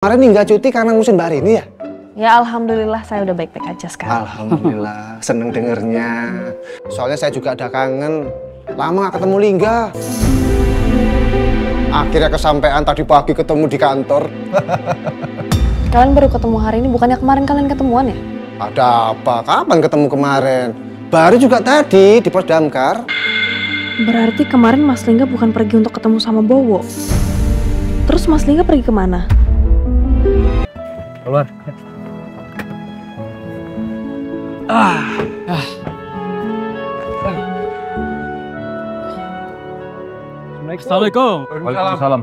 Kemarin nggak cuti karena ngurusin Mbak Rini ya? Ya alhamdulillah saya udah baik-baik aja sekarang. Alhamdulillah, seneng dengernya. Soalnya saya juga ada kangen. Lama nggak ketemu Lingga. Akhirnya kesampean tadi pagi ketemu di kantor. Kalian baru ketemu hari ini, bukannya kemarin kalian ketemuan ya? Ada apa? Kapan ketemu kemarin? Baru juga tadi di Pos Damkar. Berarti kemarin Mas Lingga bukan pergi untuk ketemu sama Bowo. Terus Mas Lingga pergi kemana? Keluar. Assalamualaikum. Waalaikumsalam.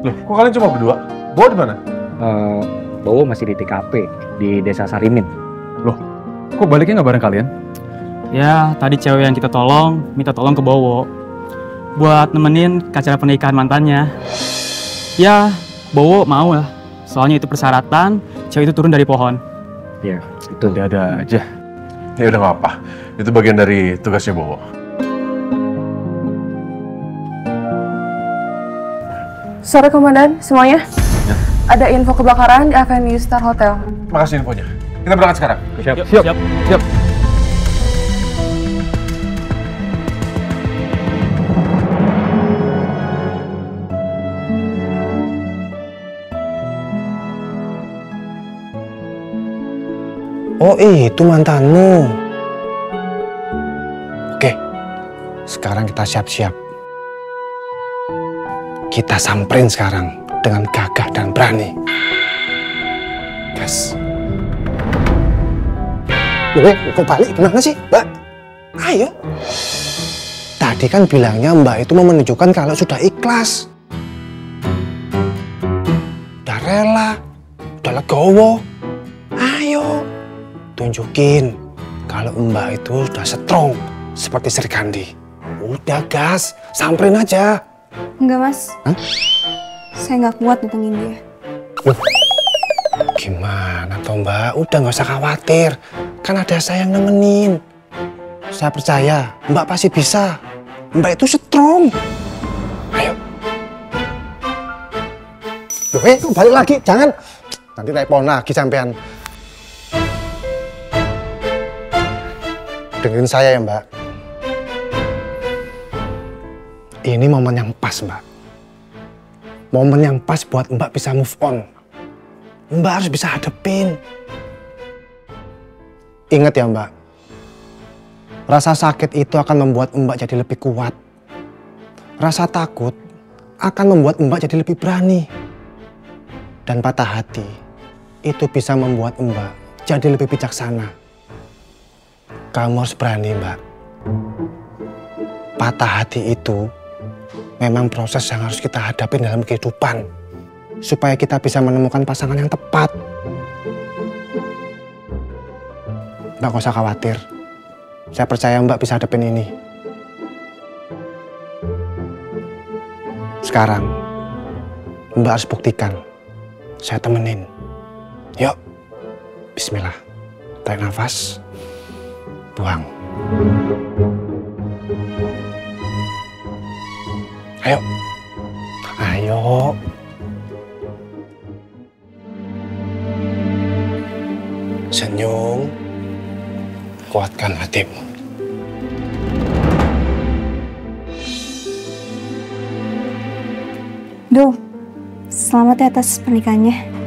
Loh, kok kalian cuma berdua? Bowo di mana? Bowo masih di TKP di Desa Sarimin. Loh, kok baliknya nggak bareng kalian? Ya, tadi cewek yang kita tolong minta tolong ke Bowo buat nemenin ke acara pernikahan mantannya. Ya, Bowo mau lah. Soalnya itu persyaratan cewek itu turun dari pohon. Ya, itu. Ada aja. Ya udah nggak apa. Itu bagian dari tugasnya Bowo. Sore Komandan, semuanya. Ya. Ada info kebakaran di Avenue Star Hotel. Makasih infonya. Kita berangkat sekarang. Siap. Oh itu mantanmu. Oke, sekarang kita siap-siap. Kita samperin sekarang dengan gagah dan berani. Gas. Loh, kok balik? Gimana sih, Mbak? Ayo. Tadi kan bilangnya Mbak itu mau menunjukkan kalau sudah ikhlas. Udah rela, udah legowo. Ayo. Tunjukin kalau Mbak itu sudah strong seperti Sri Kandi. Udah gas, samperin aja. Enggak, Mas. Hah? Saya nggak kuat datengin dia. Gimana toh Mbak? Udah nggak usah khawatir. Kan ada saya yang nemenin. Saya percaya Mbak pasti bisa. Mbak itu strong. Ayo. Loh, balik lagi. Jangan. Nanti telepon lagi sampean. Dengerin saya ya Mbak. Ini momen yang pas Mbak. Momen yang pas buat Mbak bisa move on. Mbak harus bisa hadepin. Ingat ya Mbak. Rasa sakit itu akan membuat Mbak jadi lebih kuat. Rasa takut akan membuat Mbak jadi lebih berani. Dan patah hati itu bisa membuat Mbak jadi lebih bijaksana. Kamu harus berani, Mbak. Patah hati itu memang proses yang harus kita hadapi dalam kehidupan. Supaya kita bisa menemukan pasangan yang tepat. Mbak gak usah khawatir. Saya percaya Mbak bisa hadapin ini. Sekarang, Mbak harus buktikan. Saya temenin. Yuk, bismillah. Tarik nafas. Buang. Ayo. Senyum. Kuatkan hatimu. Duh, selamat ya atas pernikahannya.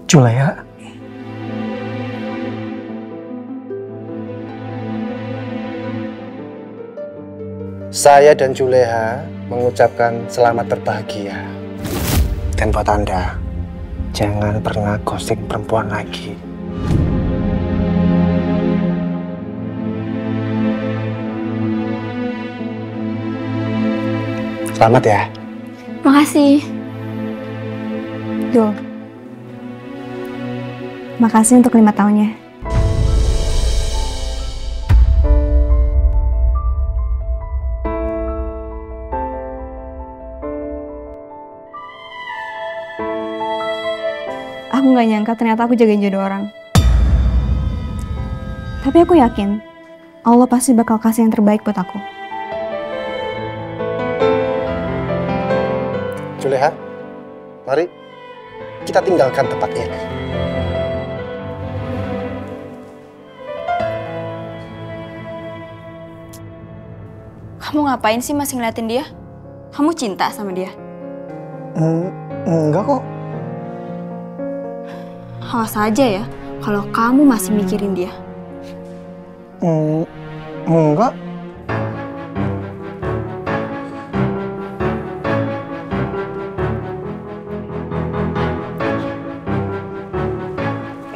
Juleha. Saya dan Juleha mengucapkan selamat berbahagia. Dan buat Anda, jangan pernah ghosting perempuan lagi. Selamat ya. Makasih. Duh. Makasih untuk 5 tahunnya. Aku nggak nyangka ternyata aku jagain jodoh orang. Tapi aku yakin Allah pasti bakal kasih yang terbaik buat aku. Juleha, mari kita tinggalkan tempat ini. Kamu ngapain sih masih ngeliatin dia? Kamu cinta sama dia? Enggak kok. Awas aja ya, kalau kamu masih mikirin dia. Enggak.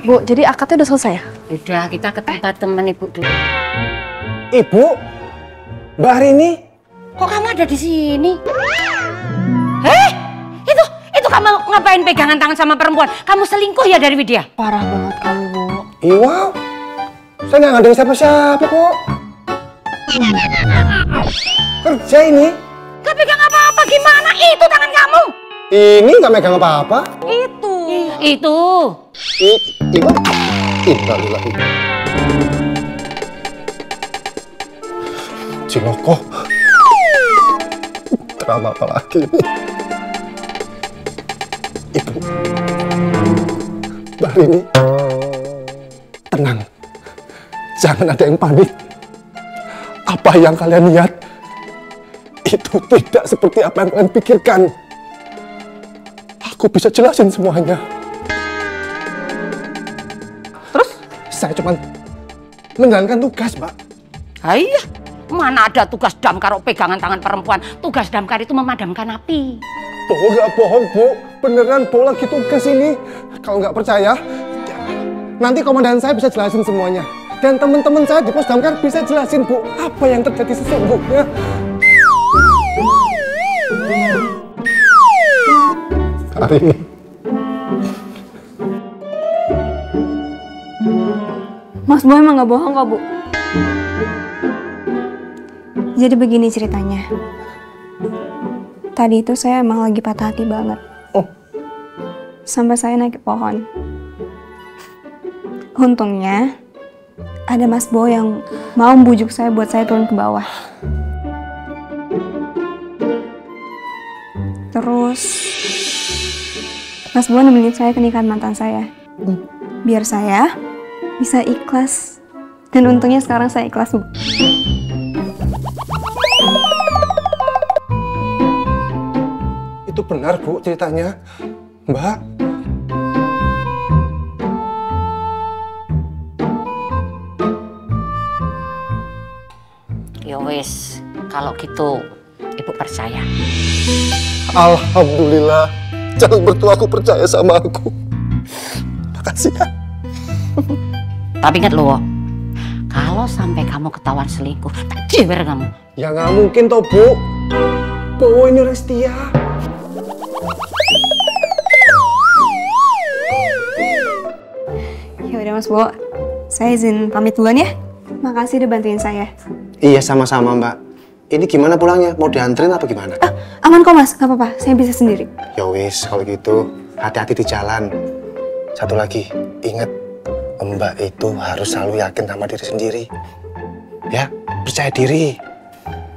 Bu, jadi akadnya udah selesai ya? Udah, kita ke tempat teman Ibu dulu. Ibu, Mbak Arini. Kok kamu ada di sini? Itu kamu ngapain pegangan tangan sama perempuan? Kamu selingkuh ya dari Widya? Parah banget kamu, Bu. Iya, saya nggak ngadain siapa-siapa kok. Kerja ini. Gak pegang apa-apa, gimana? Itu tangan kamu. Ini nggak megang apa-apa. Itu. Ibu. Innalillahi. Cinoko. Drama apa lagi ini? Ibu. Mbak Rini. Tenang. Jangan ada yang panik. Apa yang kalian lihat itu tidak seperti apa yang kalian pikirkan. Aku bisa jelasin semuanya. Terus? Saya cuma menjalankan tugas, Mbak. Iya, mana ada tugas damkar pegangan tangan perempuan. Tugas damkar itu memadamkan api. Bohong nggak bohong, Bu. Beneran Bu lagi tugas ini. Kalau nggak percaya, nanti komandan saya bisa jelasin semuanya. Dan teman-teman saya di pos damkar bisa jelasin, Bu, apa yang terjadi sesungguhnya. Hari ini. Mas Boy emang gak bohong kok, Bu. Jadi begini ceritanya. Tadi itu saya emang lagi patah hati banget. Oh. Sampai saya naik ke pohon. Untungnya ada Mas Boy yang mau membujuk saya buat saya turun ke bawah. Terus Mas Boy nemenin saya ke nikahan mantan saya. Biar saya bisa ikhlas. Dan untungnya sekarang saya ikhlas, Bu. Itu benar, Bu, ceritanya. Mbak. Ya wis, kalau gitu Ibu percaya. Alhamdulillah. Jangan bertua aku percaya sama aku. Makasih ya. Tapi ingat loh, kalau sampai kamu ketahuan selingkuh, tak jewer kamu. Ya nggak mungkin toh, Bu. Bowo ini orang setia. Ya udah Mas Bo, saya izin pamit duluan ya. Makasih udah bantuin saya. Iya, sama-sama, Mbak. Ini gimana pulangnya? Mau dianterin apa gimana? Aman kok Mas, gak apa-apa. Saya bisa sendiri. Ya wis, kalau gitu hati-hati di jalan. Satu lagi, ingat, Mbak itu harus selalu yakin sama diri sendiri. Ya, percaya diri.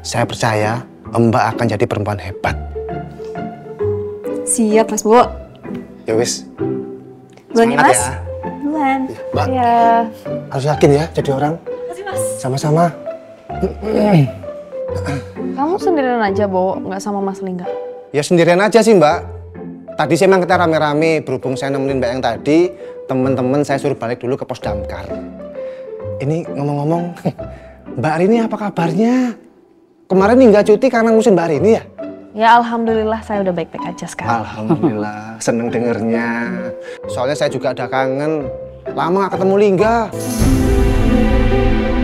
Saya percaya Mbak akan jadi perempuan hebat. Siap Mas Bo. Ya wis. Duluan ya Mas. Ya. Duluan. Mbak, Ya. harus yakin ya jadi orang. Makasih Mas. Sama-sama. Kamu sendirian aja, Bo, nggak sama Mas Lingga? Ya sendirian aja sih, Mbak. Tadi saya emang kita rame-rame, berhubung saya nemenin Mbak yang tadi, teman-teman saya suruh balik dulu ke pos damkar. Ini ngomong-ngomong, Mbak Rini apa kabarnya? Kemarin nih nggak cuti karena ngurusin Mbak Rini ya? Ya alhamdulillah saya udah baik-baik aja sekarang. Alhamdulillah, seneng dengernya. Soalnya saya juga ada kangen, lama nggak ketemu Lingga.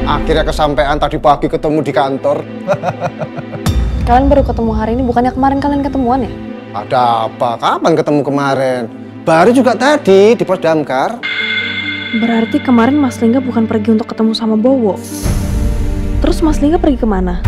Akhirnya kesampaian tadi pagi ketemu di kantor. Kalian baru ketemu hari ini, bukannya kemarin kalian ketemuan ya? Ada apa? Kapan ketemu kemarin? Baru juga tadi di pos damkar. Berarti kemarin Mas Lingga bukan pergi untuk ketemu sama Bowo. Terus Mas Lingga pergi kemana?